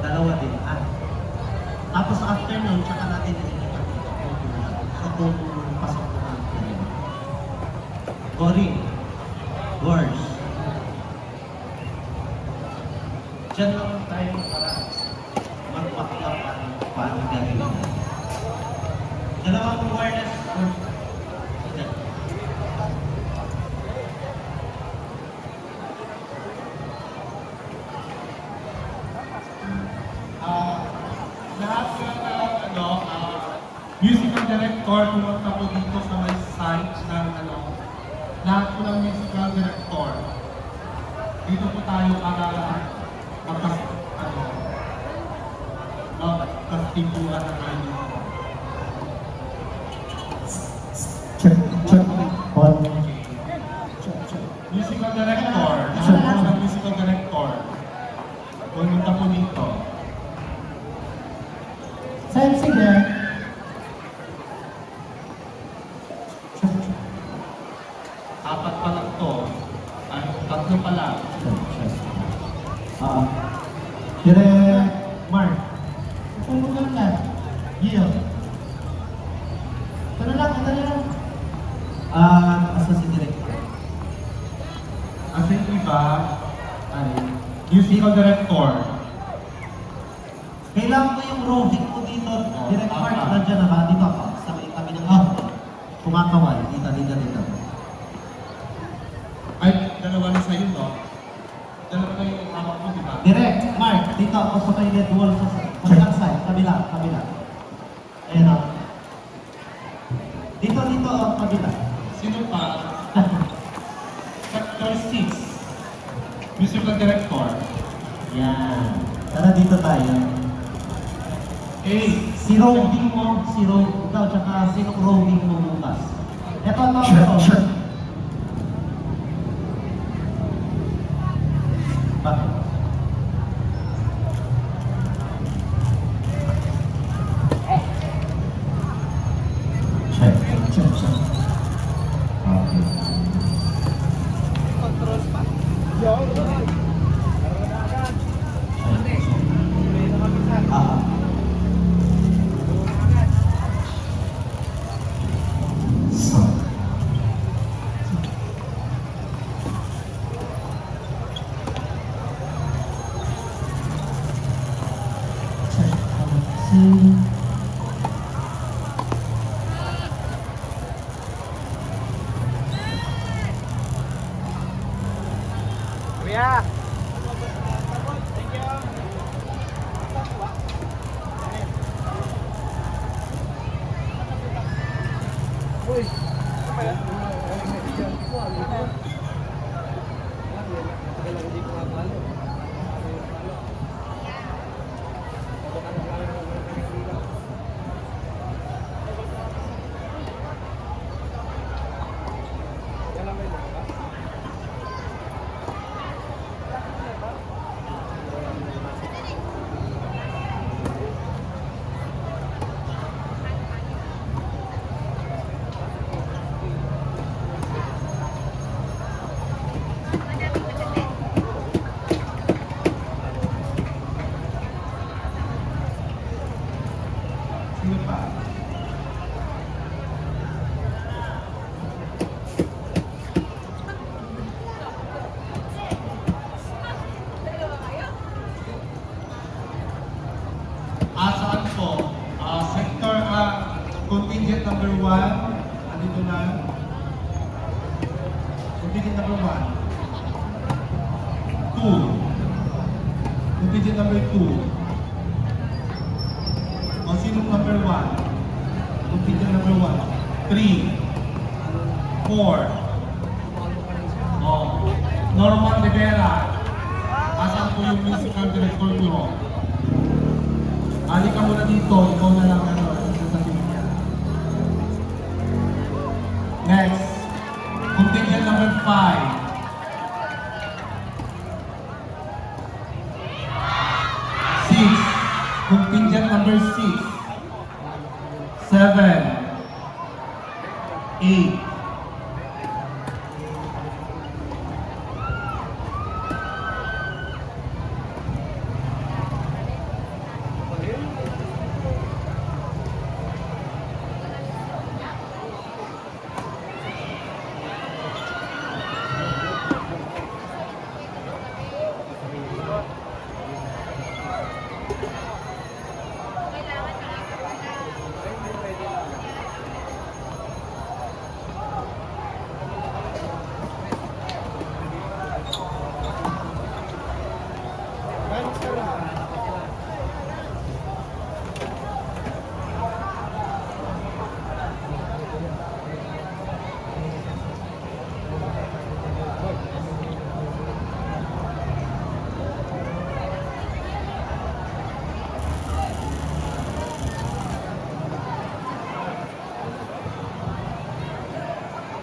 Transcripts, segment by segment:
Dalawa din. Tapos after nun, tsaka natin ililipat dito. So kung pasok na natin. Cory. Gors. Diyan lang tayo para mag-backup paano gagawin. Dalawang wireless. Lahat ng musical director pumunta po dito sa may site ng lahat po ng musical director. Dito po tayo para magkastimbulan ng ano. Check. On. Musical director. Lahat po ng musical director. Pumunta po dito. Saan sige? Apat pa lang to. Tatlo pa lang. Direk Mark. Tulungan ka. Gio. Ito na lang. Asa si Director? Ang iba ay musical director. Kailangan ko yung roving ko dito. Direct Mark, nandiyan na ba? Dito ako. Sa may tabi ng auto. Kumakawal. Dito. Ay, dalawa na sa'yo, no? Dalawa na yung hawak mo, di ba? Direct Mark, dito ako sa may red wall sa kabilang side. Kabila. Ayan o. Dito, kabila. Sino pa? Sector 6. Musical director. Yan. Tara dito tayo. Si roving mo, ikaw, tsaka sino roving mo bukas? Ito. Sure. Bakit? Check. Okay. So. Kuya! Uy! Ano ba yan? Sino pa? Saan po? Sector contingent number 1. Andito na. Contingent number 1. 2. Contingent number 2. O sino number 1? Contingent number 1. 3. 4. Norman Rivera. Asan po yung musical director nyo? Halika muna dito, ikaw na lang sasabihin niya. Next, contingent number 5. 6. Contingent number 6. 7. 8.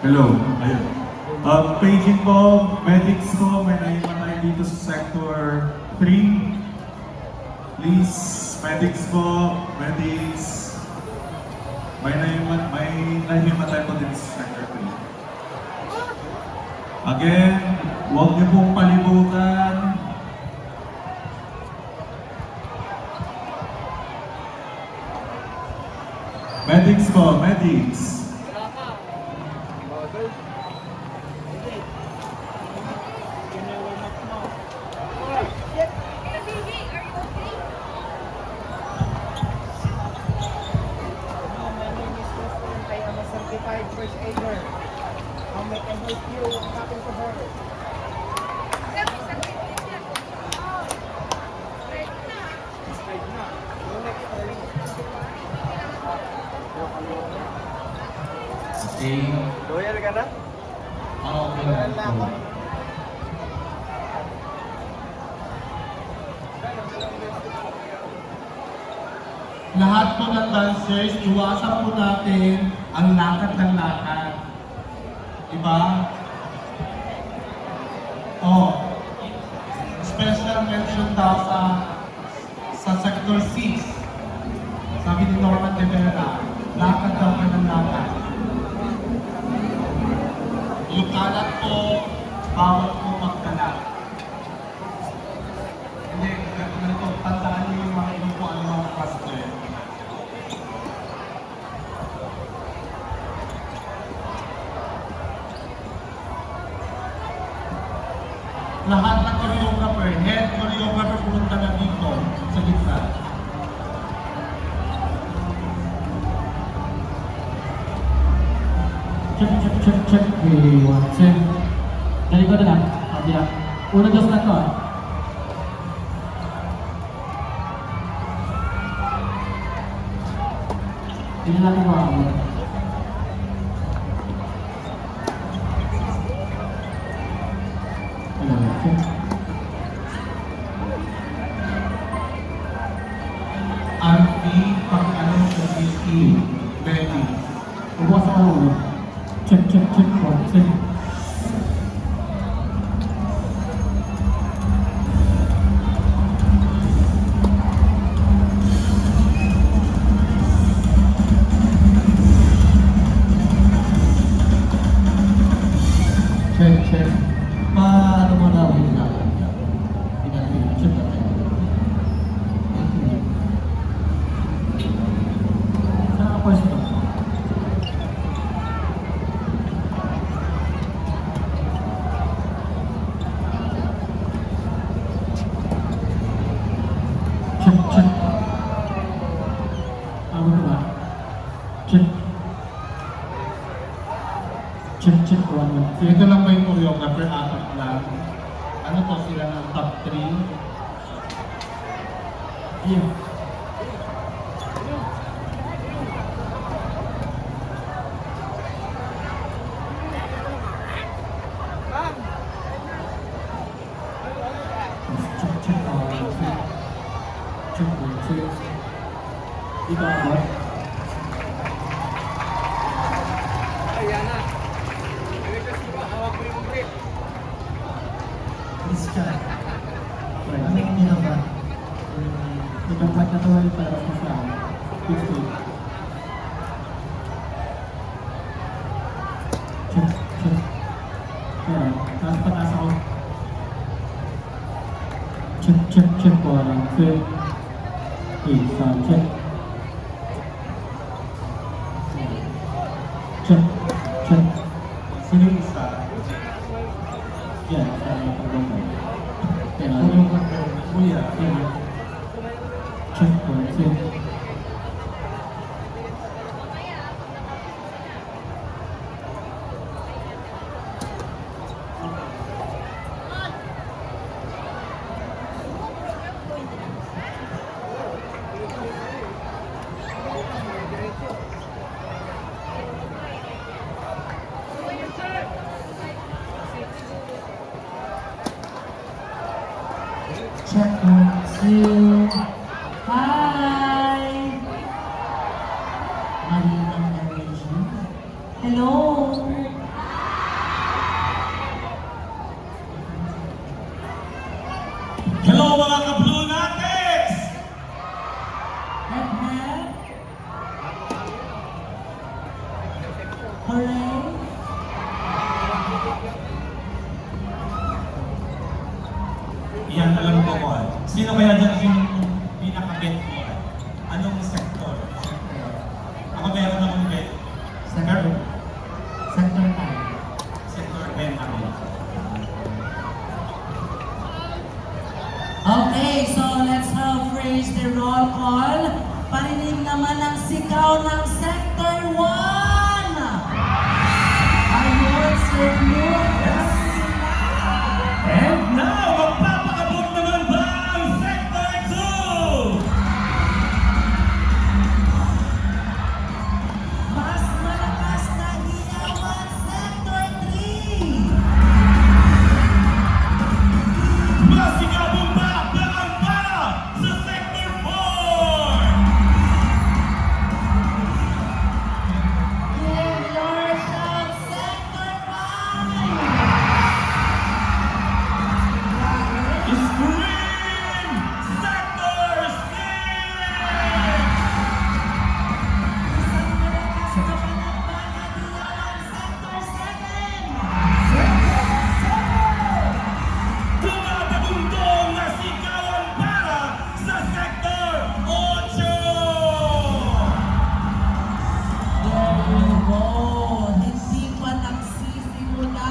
Hello. Ayun. Paging po, medics ko, may naimatay dito sa sector 3. Please, medics po, medics. May naimatay po dito sa sector 3. Again, huwag niyo pong palibutan. Medics po, medics. Certified first aider. How may I help you? What happened to her? Straight na. Yung next story. Okay. Lawyer ka na? Okay. Lawyer na ako. Lahat po ng dancers, iwasan po natin ang lakad ng lakad. Diba? Oh, special mention daw sa sector 6. Sabi ni Norman de Vera, lakad daw kayo ng lakad. Yung kalat po, bawal po magkalat. Hindi, ganito, tandaan niyo yung mga iba po ang mga pastor. Lahat ng choreographer, head choreographer pumunta na dito sa gitna. Check. 3, 1, 2. Dari ko na lang. Kabila. Una, dos na to ah. Hindi natin makakabot. Check. RP, pag-ano sa CC, ready. Bukas sa ulo. Check. 1, 2. Check. Paano mo na ako yung check natin. Saan ka pwesto? Check. Ano ba? Check. 1, 2. Ito lang ba yung choreographer? Apat lang. Ano to sila ng top 3? Yeah. Check. Ikaw ba? Ayan na. Request ko ba? Hawak mo yung grip. Christian. Ano yung nila? Itong part na tawalin para sa siya. 50. Check. Kaya, taas pataas ako. Check. 1, 2. Isa, check. Check. Sino yung isa? Yan, sa mga pagbagal. Kaya, Choreographer. Kuya. yan. Check 1, 2. Check 1, 2. Hi! yung pinaka-bet mo? Anong sector? Ako meron akong bet. Sector 9. Sector bet ako. Okay, so let's have phrase the roll call. Parinig naman ang sigaw ng Sector 1! Ayun, Sir Blue! Yes! And now, magpapakabog naman ba ang Sector 2? Mas malakas na ginawan Sector 3! Masigabong bakbakan para sa Sector 4! Give your shout, Sector 5! Scream! Sector 6! Tumatagundong na sigawan para sa Sector 8! There you go. Hindi pa nagsisimula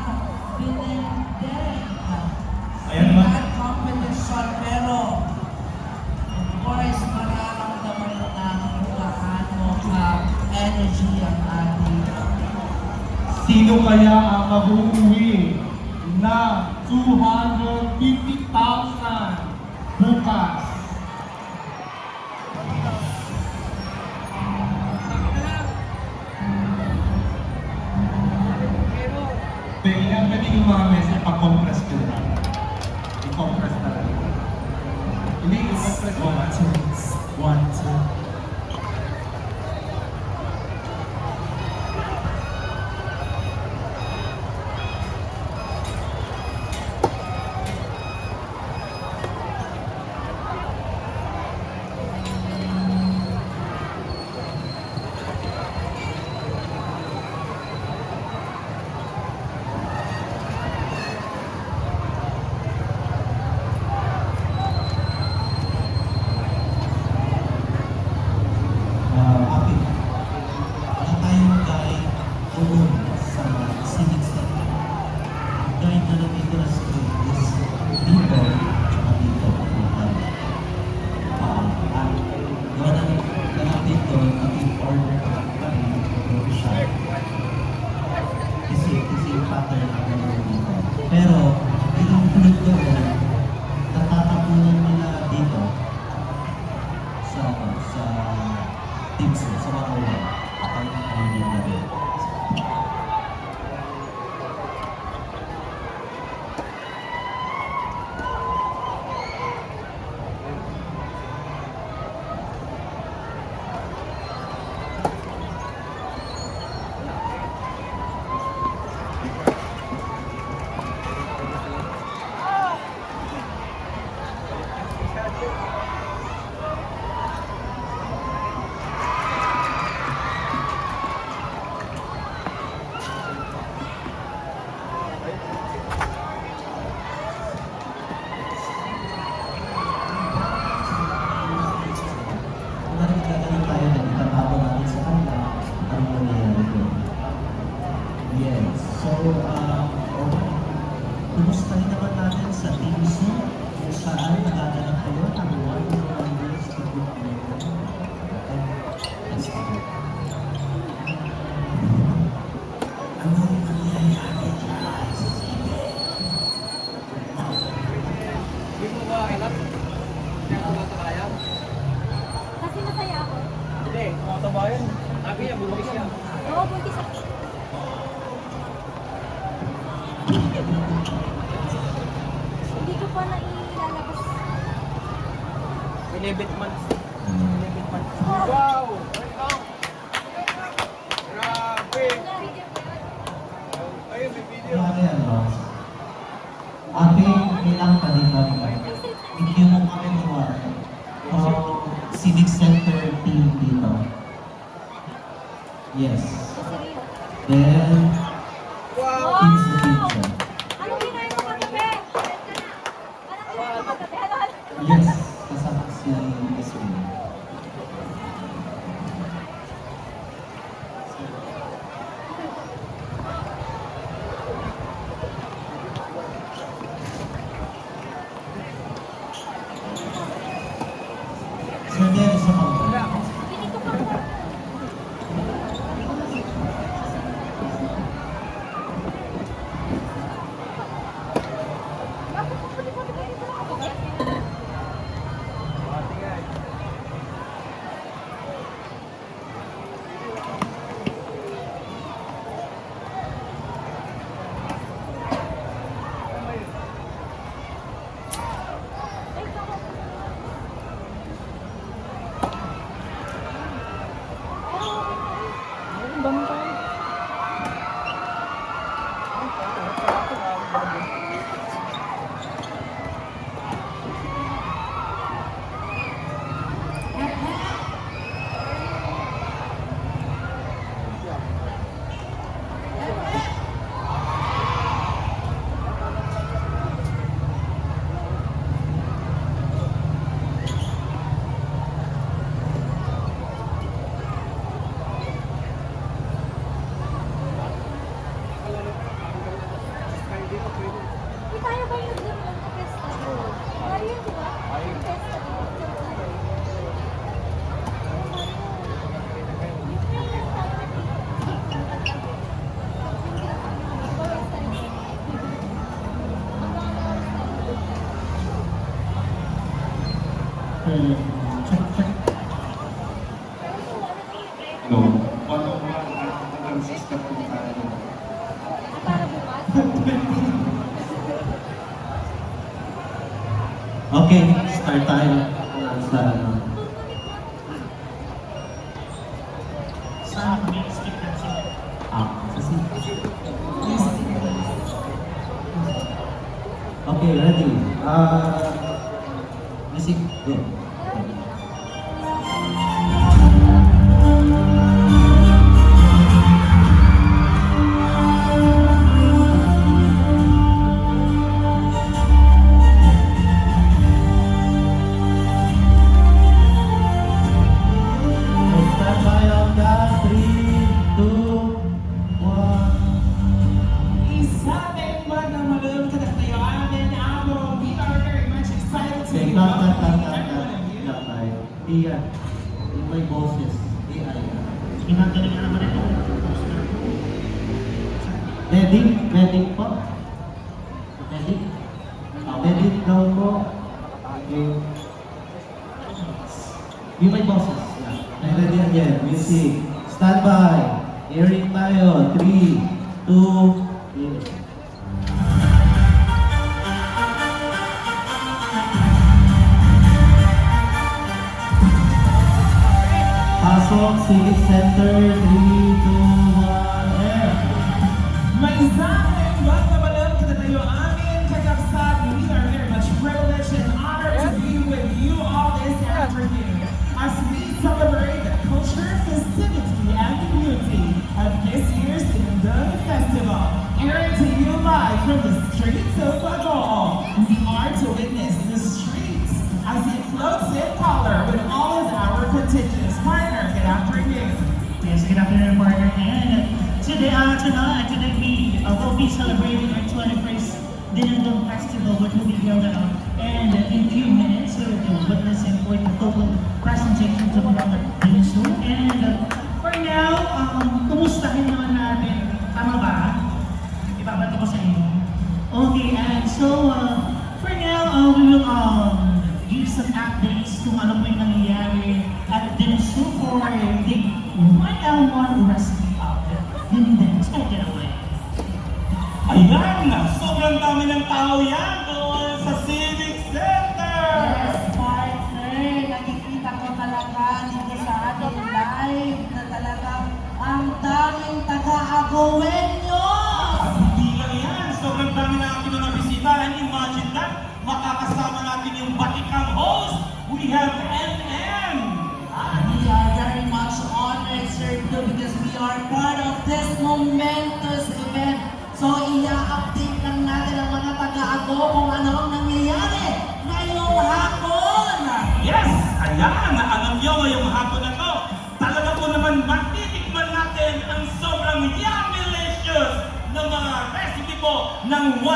ang pinendek. Ayan ba? That competition, pero of course, mararamdaman mo na kung gaano ka-energy ang ating Sino kaya ang mabuuwi na 250,000 bukas? Ilan pwede yung mga message pa-compress ko na? I-compress na lang. Hindi, i-compress mo na. 1, 2. Api, wala tayong guide doon sa civic center. Ang guide na nandito na sa is dito, tsaka dito. At gawa na dito, nag-order kami ng siya. Kasi yung pattern na meron dito. Pero, yung tulad doon, natatapunan nila dito sa tips sa mga ulan. Ang hindi na rin. Kumustahin naman natin sa Team Zoom kung saan nagaganap kayo ng one-on-one days to group meeting. Let's go. Anong nangyayari dyan sa CBA? Hindi mo ba ilan? Kaya ako matabayan? Kasi masaya ako. Hindi, matabayan. Sabi niya, bumagis siya. Oo, buntis ako. Hindi ko pa nailalabas. 11 months. 11 months. Wow! Grabe! Wala, video ko yun. Ayun, may video. Kaya yan, Ross. Ate, kailangan pa din natin. Hindi mo kami tuwari. Civic Center team dito. Yes. Seryo. Then, Wow! kids the future. Anong ginawa mo kagabi? Ulit ka na. Anong ginawa mo kagabi? Ano? Yes. si Miss Win. Sir Dennis sa counter. Hindi ko pa po. Bakit po pwede po dito ako? Di tayo ba yung festival? Mario, di ba? Yung festival. Check, check. No, one-on-one ang system ko tayo. Para bukas. Okay, start tayo sa Saan kami skip kasi? kasi. Okay, ready. Music, go. Stand by on that. 3, 2, 1. Isabel Magdamalam ka na tayo. Amin ako. We are very much excited to Okay, be cut. welcoming everyone of you. Cut tayo. Iyan. Yung may boses. AI. Ginagaling na naman ito. Wedding? Wedding po? Wedding? Wedding daw po. Yung may boses. Yeah. Ready again. Music. Stand by. Hearing tayo. 3, 2, 1. Pasok, Civic Center, 3, 2, 1, there. May Isabel Magdamalam ka na tayo. Amin kakapsat. We are very much privileged and honored to be with you all this afternoon as we celebrate the culture, festivity, and beauty of this year's Indon Festival. Airing to you live from the streets of Bagoong. We are to witness the streets as it floats in color with all of our contingents. Partner, good afternoon. Yes, good afternoon, partner. And today we will be celebrating our 21st Dinundong Festival, which will be held and in a few minutes, we will witness and for the total presentation of our Dinsu. And for now, kumustahin naman natin. Tama ba? Ibabato ko sa inyo. Okay, and so for now, we will give some updates kung ano po yung nangyayari at Dinsu for the 1L1 recipe of Dinundong. Take it away. Ayan! Sobrang dami ng tao yan doon sa Civic Center! Yes, partner. Nakikita ko talaga dito sa ating live na talagang ang daming taga-Agowenyo. At hindi lang yan, sobrang dami na ating mga bisita. And imagine that, makakasama natin yung Batikang host. We have NM! We are very much honored, sir, too, because we are part of this momentous event. So, i-update lang natin ang mga taga-Ago kung ano ang nangyayari ngayong hapon. Yes! Ayan! Alam nyo ngayong hapon na to, talaga po naman matitikman natin ang sobrang yummy-licious na mga recipe po ng 101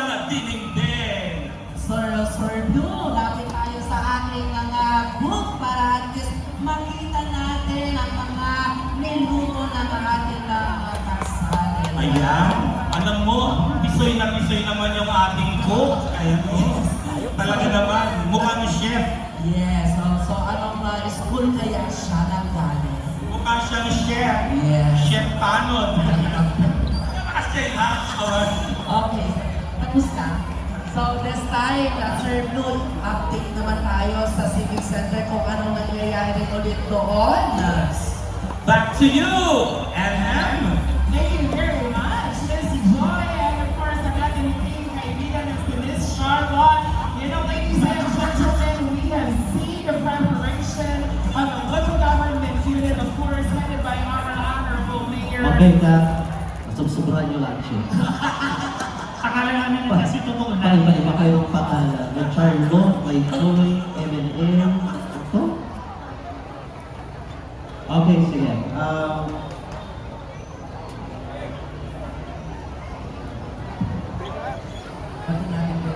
na Dinding. Sir Blue, lapit tayo sa ating mga booth para at least makita natin ang mga niluto ng ating mga kasali. Ayan! Alam mo, pisoy na pisoy naman yung ating cook. Ayan o. Talaga naman, mukhang chef. Yes, so anong school kaya siya nagaling? Mukha siyang chef. Yes. Chef Panon. Kasi Okay, tapos na. So this time, Sir Blue, update naman tayo sa Civic Center kung anong nangyayari ulit doon. back to you, MM. Thank you very much, Miss Joy, and of course, ang ating team kaibigan is Miss Charlotte. You know, ladies and gentlemen, we have seen the preparation of the local government unit, of course, headed by our honorable mayor. Okay ka, subsobrahan nyo lang siya. Akala namin kasi totoo na. Iba-iba kayong pangalan. May Charlotte, may Joy, M&M. Ito? Okay, sige.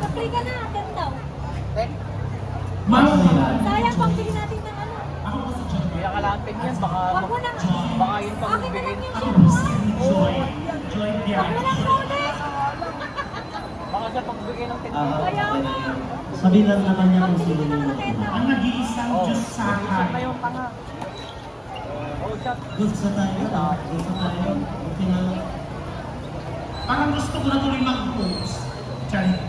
Apply ka na, agad daw. Sayang pang bili natin ng ano. Kaya kalampin yan, baka Wag mo na. baka yun pang Akin na bigay. lang yung chef mo, ah. Joy, Joy Wag mo Bianchi. na ulit. Baka siya pagbigay ng Kaya nga. Sabihin lang naman niya kung sino yung Ang nag-iisang Diyos sa Isip na akin. yung tanga. Oh, shot. good sa tayo. Good sa tayo. Okay na. Parang gusto ko na tuloy mag-post. Charlie.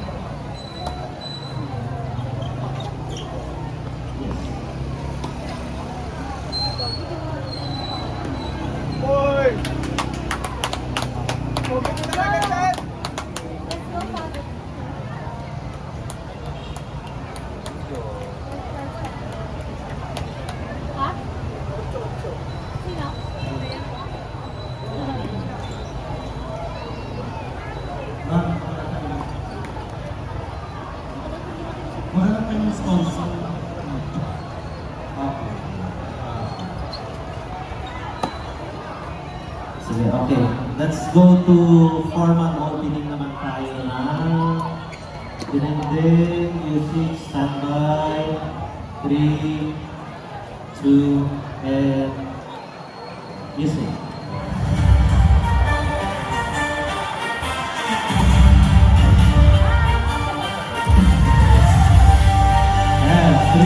Boy! Let's go, Father. Ha? Sino? Maghanap kayo ng sponsor. Okay. Sige, okay. Let's go to formal opening naman tayo na Dinding, music, standby. 3, 2, and music. Yeah, 3,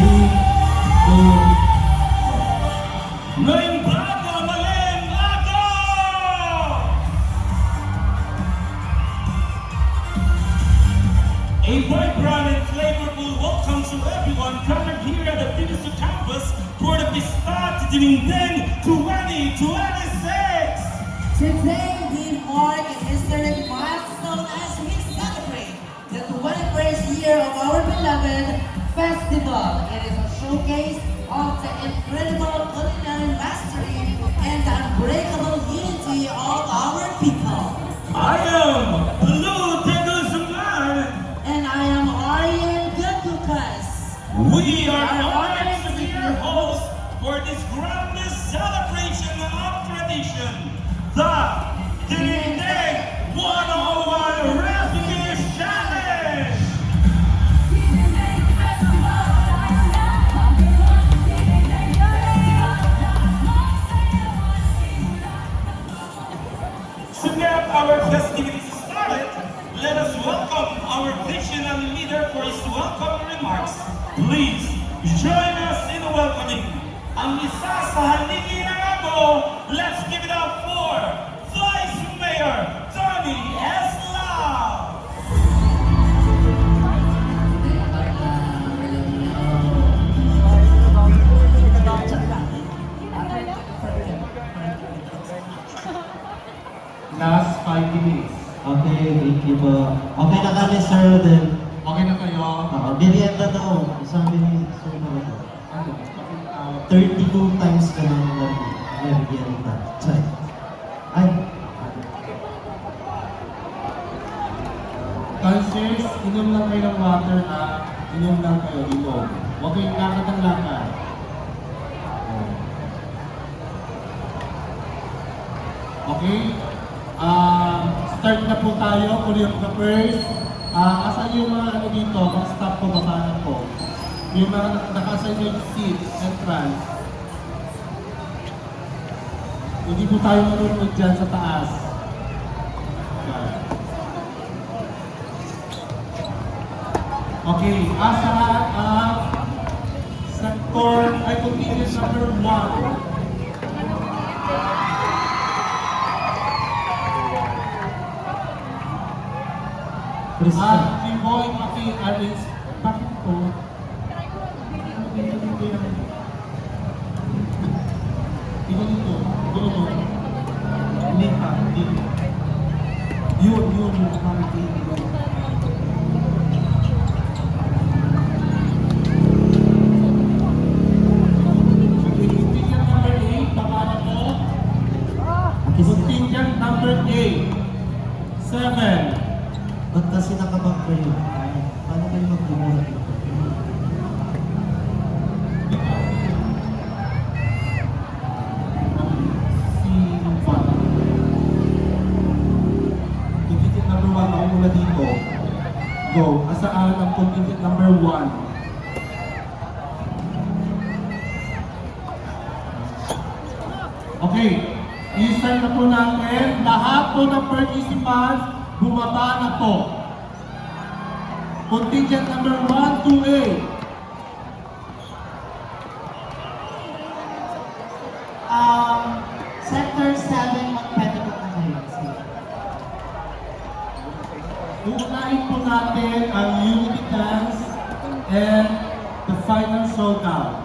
2, Ngayong bago, maling ako! A vibrant and flavorful welcome to everyone gathered here at the Finisher campus for the Pista Dinding 2026! Today we mark a historic milestone as we celebrate the 21st year of our beloved festival. It is a showcase of the incredible culinary mastery and the unbreakable unity of our people. I am Blue Teguzman. And I am Arian Gadukas. We are honored to be your hosts for this grandest celebration of tradition, the Dinding 101 Refugee Challenge! To get our festivities started, let us welcome our visionary leader for his welcome remarks. Please join us in welcoming ang isa sa haligi ng ako. Let's give it up for Vice Mayor Tony S. Lau. Last 5 minutes. Okay, thank you po. Okay na kami, sir. Then, Okay na kayo? merienda daw. Sabi ni sir na ito. Ano? 32 times ka ng merienda. Chay. Ay. Dancers, inom lang kayo ng water ha. Inom lang kayo, inom. Huwag kayong lakad ng lakad. Okay? Start na po tayo, choreographers. Asan yung mga ano dito? Mag-stop po, baba na po. Yung mga naka-assign yung seat, entrance. Hindi po tayo marunod dyan sa taas. Yan. Okay, asahan ang sector, ay contingent number 1. At si Boy Maki Alice, bakit po? Dito. Hindi pa, dito. Yun, yung kamiti. Contingent number 8, baba na po. Contingent number 8. 7. Ba't kasi nakabag kayo? Paano kayo magdumura dito? Si Juan. Contingent number 1, ako muna dito. Go. Asaan ang contingent number 1? Okay. I-start na po natin. Lahat po ng participants, bumaba na po. Contingent number 1 to 8. Sector 7, magpwede po na kayo. Uunahin po natin ang unity dance and the final showdown.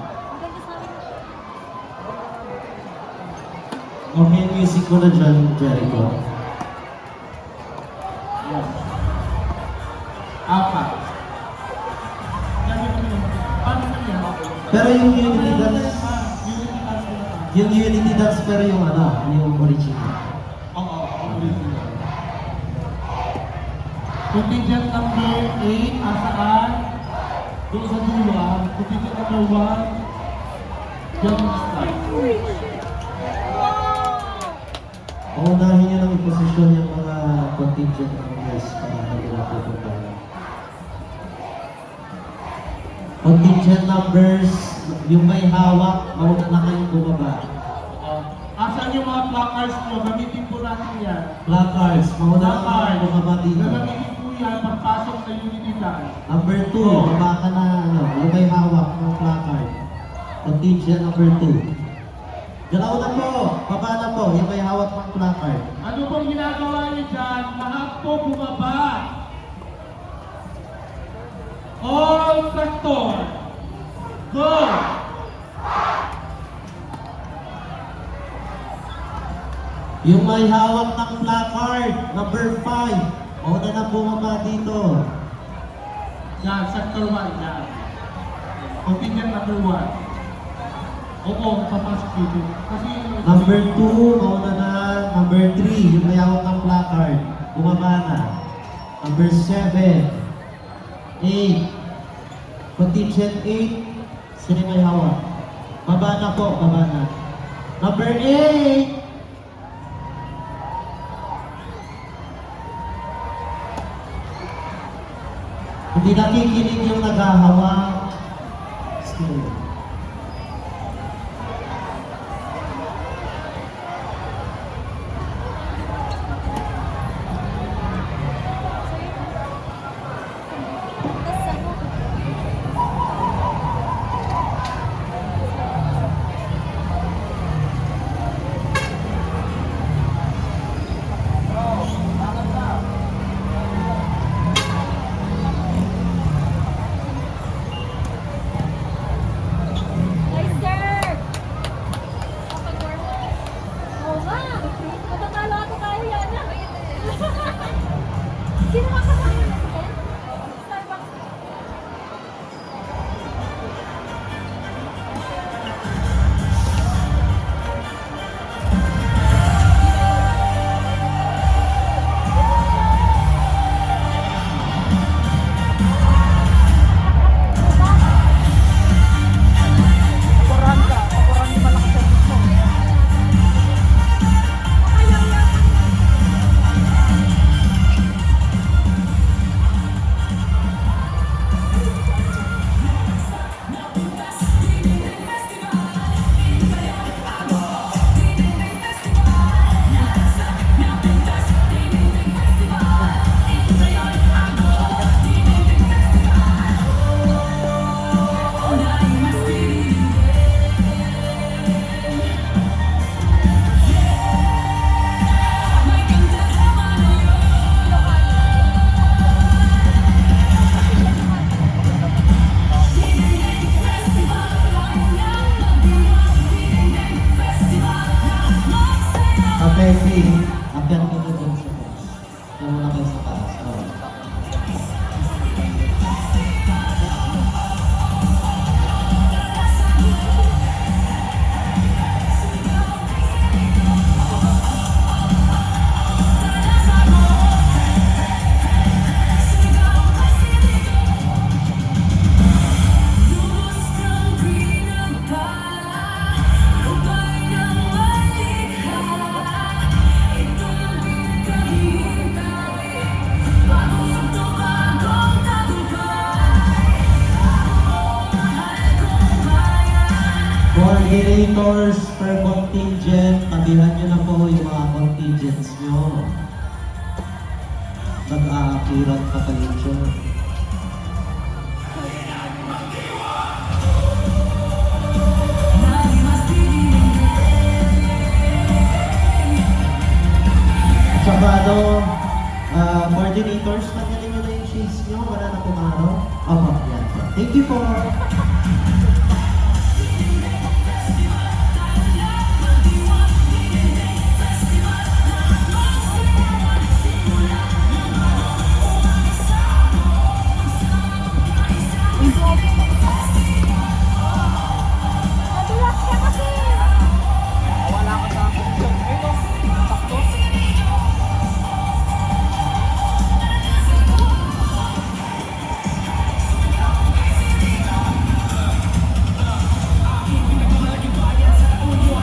Okay, music ko na dyan, Jericho. Yes. Apat. Paano na yan? Pero yung unity dance, Unity dance na naman. yung unity dance pero yung ano, yung original. Oo, original. Contingent number 8, asaan? Doon sa dulo. Contingent number 1, yan yung start. Paunahin nyo lang i-posisyon yung mga contingent members para kanila pupunta. Contingent numbers, yung may hawak, mauna na kayong bumaba. Asan yung mga placards nyo? Gamitin po natin yan. Placards, mauna na kayong bumaba dito. Gagamitin po yan pagpasok sa unity dance. Number 2, baba ka na, ano, yung may hawak ng placard. Contingent number 2. Galaw na po, baba na po, yung may hawak ng placard. Ano pong ginagawa niyo dyan? Lahat po bumaba. All sector. Go! Yung may hawak ng placard, number 5. Mauna na bumaba dito. Yan, sector 1 yan. Contingent number 1. Oo, papasok dito. Kasi Number 2, mauna na. Number 3, yung may hawak ng placard. Bumaba na. Number 7. 8. Contingent 8. Sino may hawak? Baba na po, baba na. Number 8. Hindi nakikinig yung naghahawak. Still. Marcy, akyat ko na dun sa taas. Diyan muna kayo sa taas. Oh. Coordinators per contingent, tabihan nyo na po yung mga contingents nyo. Nag-aakiran pa kayo dyan. Tsaka coordinators, tanggalin nyo na yung shades nyo. Wala na pumaraw. Opo, yan po. Thank you po. Nadulas ka kasi. Wala ka sa picture. Ayun, sakto.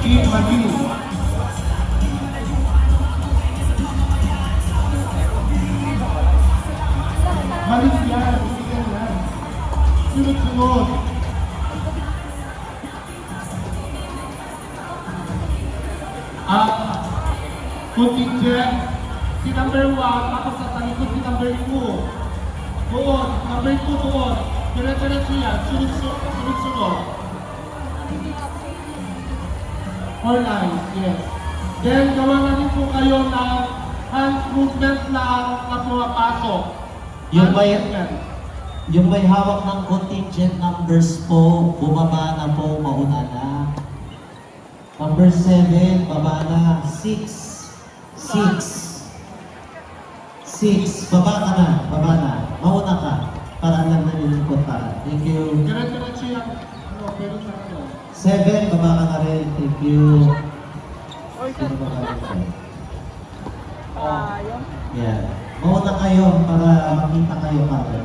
Team Maliw. Maliw yan. Hindi yan. Sunod-sunod. Contingent. Si number 1, tapos sa talikod si number 2. Doon. Number 2 doon. Dire-diretso yan. Sunod-sunod. 4 lines, yes. Then, gawa na rin po kayo ng hand movement lang na pumapasok. Yung Hand may- movement. Yung may hawak ng contingent numbers po, bumaba na po, mauna na. Number 7, baba na. 6. 6, baba ka na, baba na. Mauna ka, para alam na nilingkot ka. Thank you. Dire-diretso yan. Ano, pero sa ano. 7, baba ka na rin. Thank you. Sino ba ka rin? Ayun. Yeah. Mauna kayo para makita kayo kagad.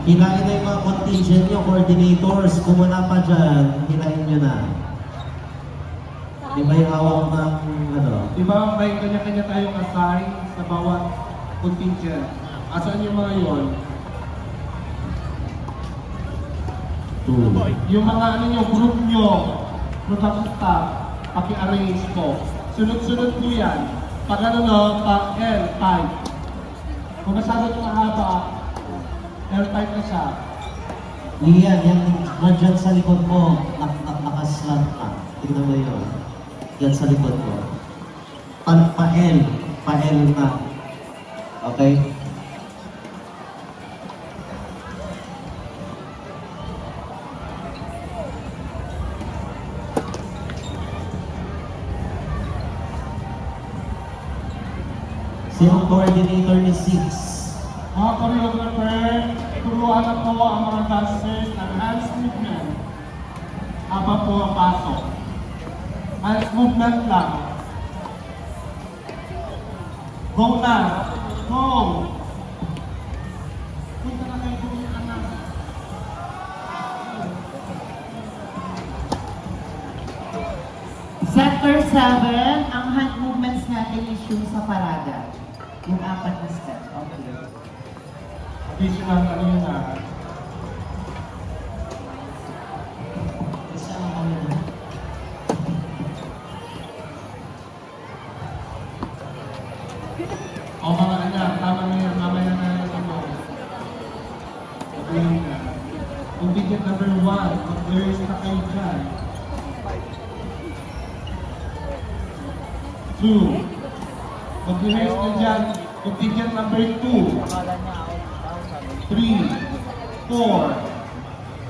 Hilahin na yung mga contingent nyo, coordinators. Kung wala pa dyan, hilahin nyo na. Di ba yung hawak ng ano? Di ba may kanya-kanya tayong assign sa bawat contingent? Asan yung mga yon? 2. Yung mga ano nyo, group nyo, group of staff, paki-arrange po. Sunod-sunod po yan. Pag ano no, pa L5. Kung masyado ito mahaba, L5 na siya. Lian, yan, nandyan sa likod mo, nakaslant ka. Tignan mo yun. Yan sa likod mo. Pa-L na. Okay? Sino coordinator ni 6? Mga choreographer, turuan na po ang mga dancers ng hands movement habang po ang pasok. Hands movement lang. Go na! Go! Punta na kayo kung yung anak. Sector 7, ang hand movements natin is yung sa parada. Yung 4 na step. Okay. Additional ano yun na. Isa lang kami na. O mga anak, tama na yan, mamaya na yan ako. Okay na. Contingent number 1, mag-clears na kayo dyan. 2. Mag-clears na dyan. Contingent number 2. Pangalan niya, out, sabi. 3. 4,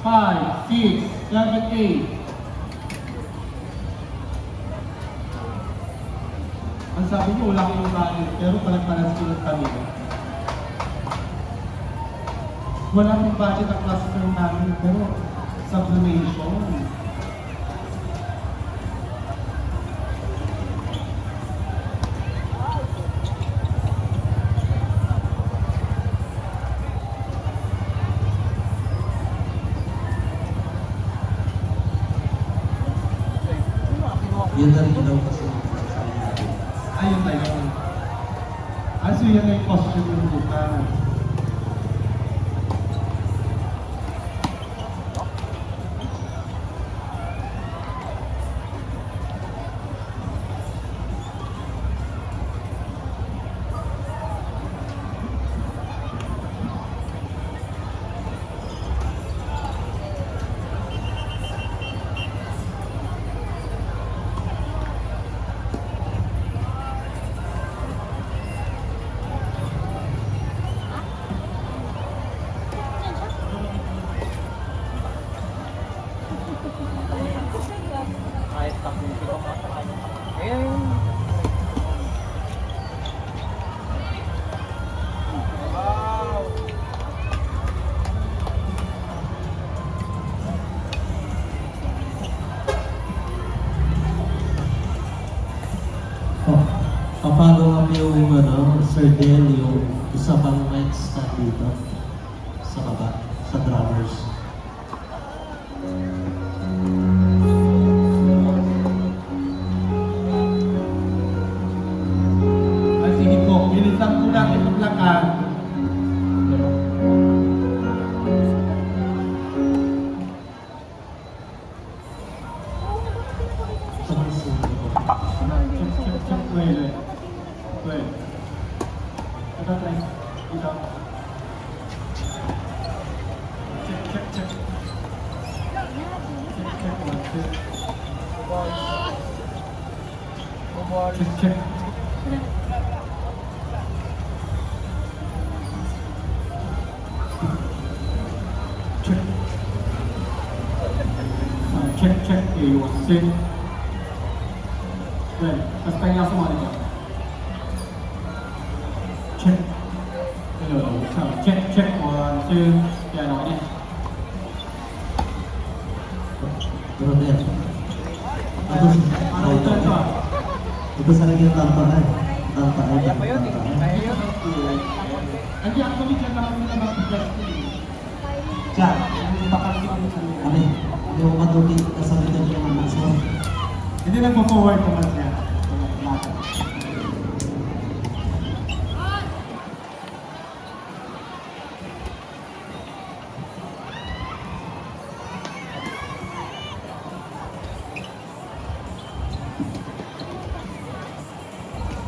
5, 6, 7, 8. Ang sabi niyo, wala kayong budget, pero palag-palas ko lang kami. Wala kayong budget ang cluster namin, pero sublimation. Yun na rin daw kasi ang sasabi natin. Ayun tayo. So yan ay costume ng bukas. Papalo kami yung Sir Del, yung isa pang mic stand dito sa baba, sa drummers. Sige po, bilisan ko lang itong lakad. Wait. Ito, try. Ito. Check. Check, 1, 2. Check. Check. Check. Well, tapos pahinga sa mga nito. Check. Hello. So, check. 1, 2. Yan, okay na. Pero Del, Ano ito? ito sa naging tantaan. Tantaan. Hindi, actually, dyan lang kami naman plastic. Diyan, Bakal kami sa kami, hindi mo matuti kasama dyan yung mga maso. Hindi nagpo-forward naman siya.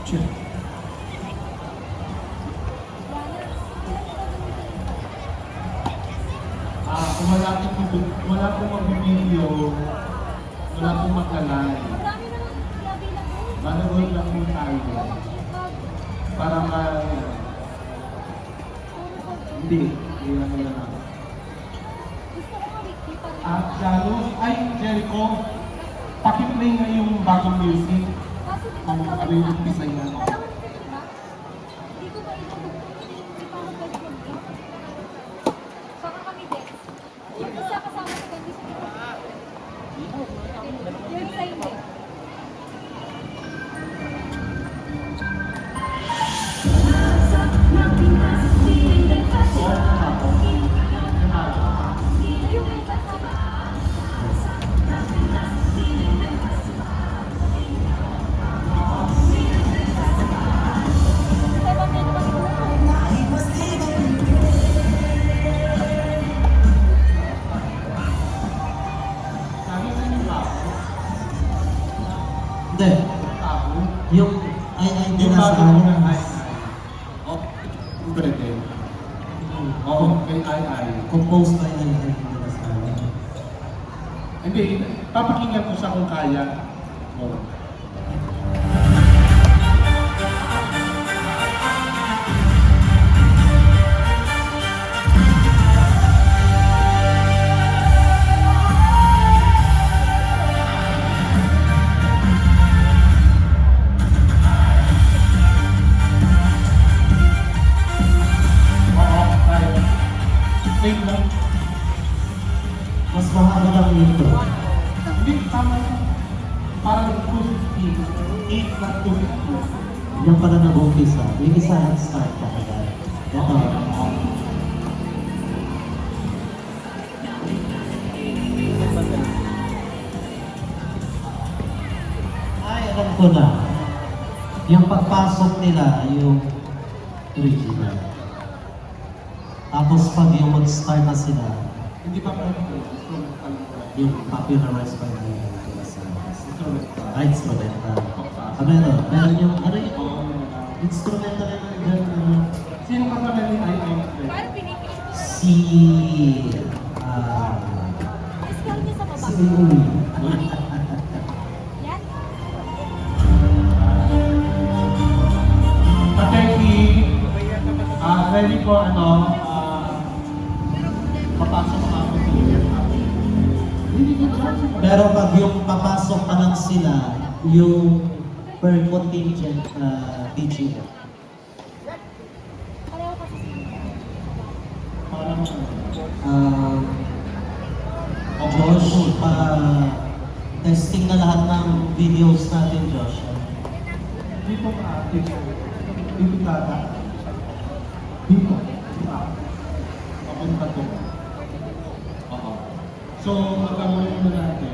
Check. Kung wala pong mag-video, wala pong maglalay. Marami naman labi na po. Manood lang po tayo. Para hindi lang lang. Gusto ko nga weekly pa rin. Jalos, Jericho, pakiplay nga yung bagong music. Kaso di Kung ba ano yung umpisa niya. alam mo na ba? Hindi ko ba ito hindi pa ako pwede mag-vlog. Saka kami din. Yung isa kasama sa candy sa kita. Yung isa hindi. Yung isa kasama. Diba may naman ito? Sabi sa yung tao, Hindi, yung ay din yung nasa bagong ano. ng Oh, pwede. Oo, kay ay. Compose by ay din nasa ano. Hindi, papakinggan ko siya kung kaya. Oh. Yan pala nag-umpisa. Yung isa start ka agad. Ito. Ay, alam ko na. Yung pagpasok nila, yung original. Tapos pag yung mag-start na sila, Hindi pa pala ito. Instrumental pa. yung popularized by nila sa Instrumental. instrumental. Meron yung, ano yung Oo, yun na. instrumental na dyan, Sino kasama ni Ai Ai? Parang pinipili ko. si, Scale niya sa baba. si Uy. Yan. Pateki, ready for ano, papasok na ako sa Union House. Hindi ko dyan. Pero pag yung papasok pa lang sila, yung per contingent teaching. Pareho kasi sila. Parang Josh, testing na lahat ng videos natin, Josh. dito ka, dito tata. Dito. Papunta to. Oo. So, magkamunin mo natin.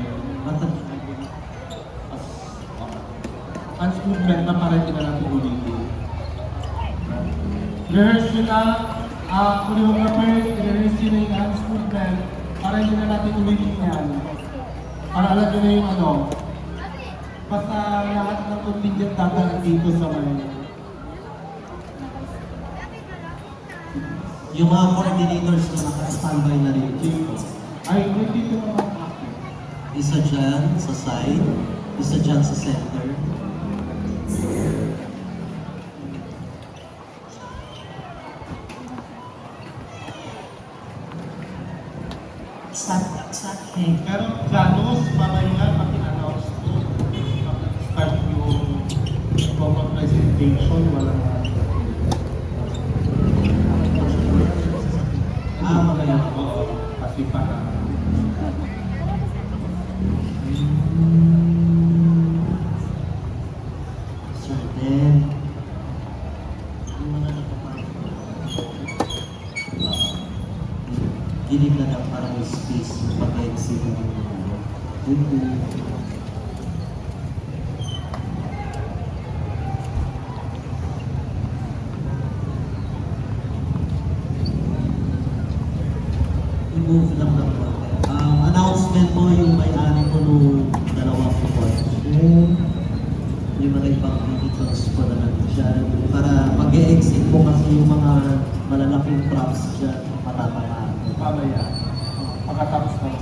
Hands movement na parang hindi na natin ulitin. Rehearse nyo na, choreographers, i-rehearse nyo na yung hands movement para hindi na natin ulitin yan. Para alam nyo na yung ano, basta lahat ng contingent dadaan dito sa may... Yung mga coordinators na naka-standby na rin dito. Ay, dito naman ako. Isa dyan sa side, isa dyan sa center. Start, hey. Pero Janus, mamaya pag-announce ko, start yung proper presentation, walang Mamaya. Oo, kasi para So then, yung mga nakapasok. Gilid na lang parang may space pag-exit ng mga i-move lang ng konti. Announcement mo yung may-ari ko nung dalawang production. Yung mga ibang vehicles ko na nandyan. Para mag-e-exit ko kasi yung mga malalaking props dyan, patatamaan. mamaya. Pagkatapos ng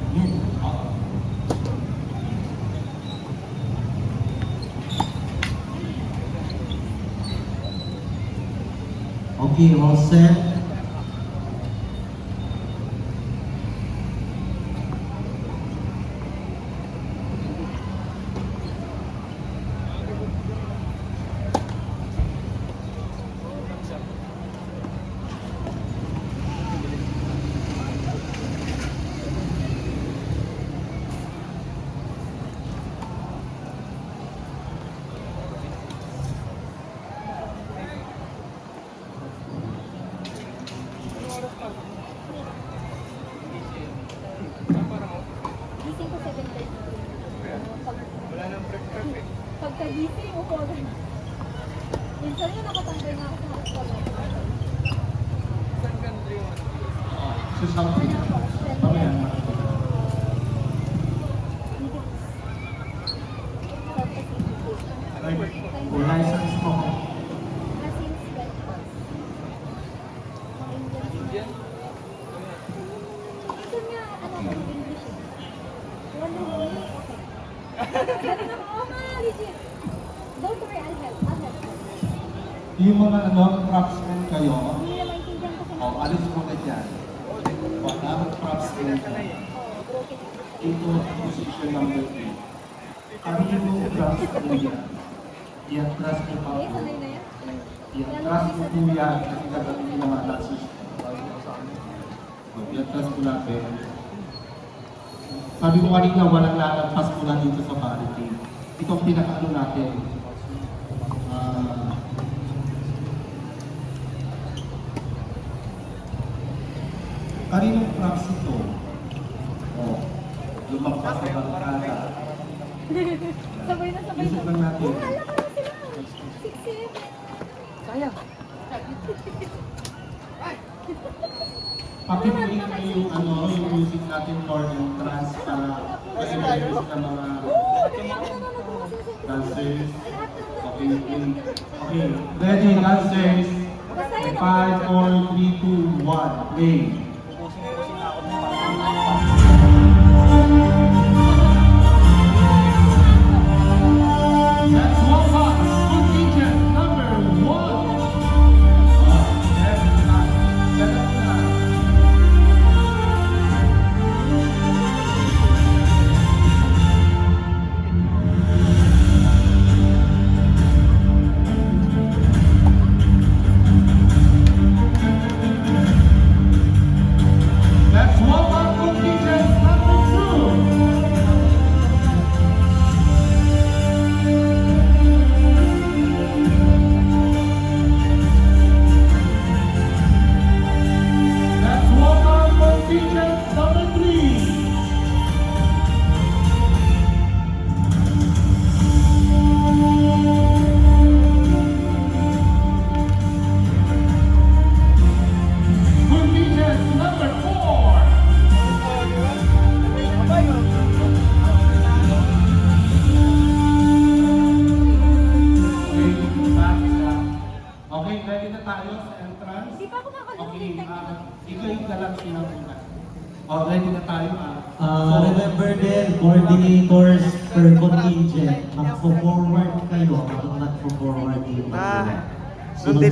Yan. Okay, all set. Gising ko 7:30. Pagkagising ko po. Minsan yun nakatambay na ako sa hospital. si something. Mamaya. Ay, license mo. Don't worry, I'll help. I'll help. Yung mga ano, craftsmen kayo, Hindi na maintindihan kasi alis mo na dyan. Wala, craftsmen ka. broken. Ito, position number 3. Kami yung craftsmen yan. I-atras mo pa Okay, po. sanay na yan. I-atras mo po yan kasi gagawin yung mga dances. I-atras mo natin. Sabi ko kanina, walang lalagpas mo na dito sa barricade. Ito ang pinaka-ano natin. Kaninong props ito? Oh, lumagpas sa barkada. Sabay na sabay Isip lang natin. Wala ka na sila. 6-7. Sayang. Pakiplay na yung yung music natin for entrance para ma-introduce na mga dancers. Okay, play. Okay, ready dancers? 5, 4, 3, 2, 1, play. Let's walk up, contingent number 1. Let's walk up, contingent number 2. Let's walk on contingent number 3. Contingent number 4. Okay, okay, ready na tayo sa entrance? Hindi pa ako Okay, makakalimutan. i-grade na lang sila muna. Oh, ready na tayo Remember din, coordinators per contingent, magpo-forward kayo, kapag nagpo-forward yung Sundin